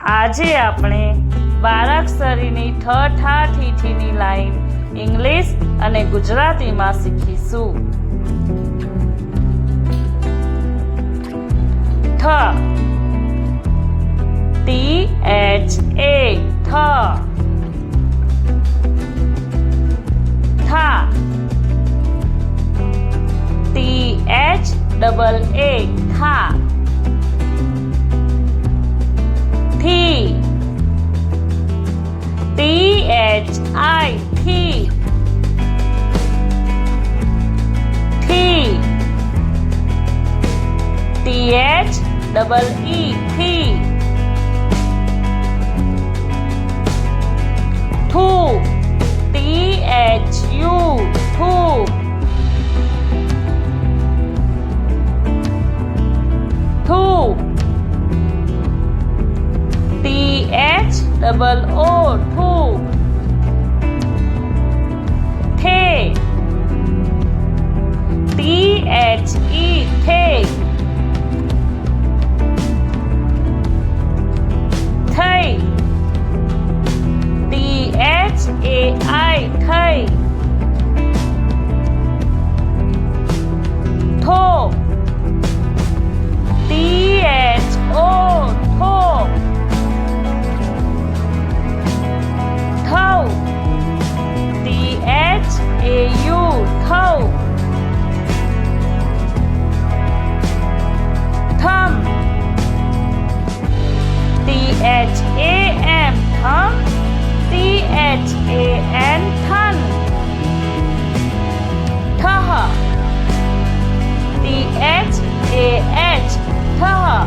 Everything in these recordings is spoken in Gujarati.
આજે આપણે બારાક્ષરીની ઠ ઠા ઠી ઠીની લાઈન ઇંગ્લિશ અને ગુજરાતીમાં શીખીશું. ઠ THA ઠ. થા THAA થા. થી THI થી. થી THEE થી. થુ THU થુ. થુ THOO થુ. The THE the. થઈ THAI થઈ. થો THO થો. થૌ THAU થૌ. થમ THAM થમ. THAN થન. ઠહ THAH ઠહ.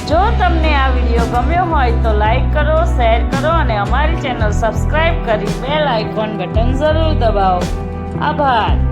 જો તમને આ વિડીયો ગમ્યો હોય તો લાઈક કરો, શેર કરો અને અમારી ચેનલ સબસ્ક્રાઈબ કરી બેલ આઇકોન બટન જરૂર દબાવો. આભાર.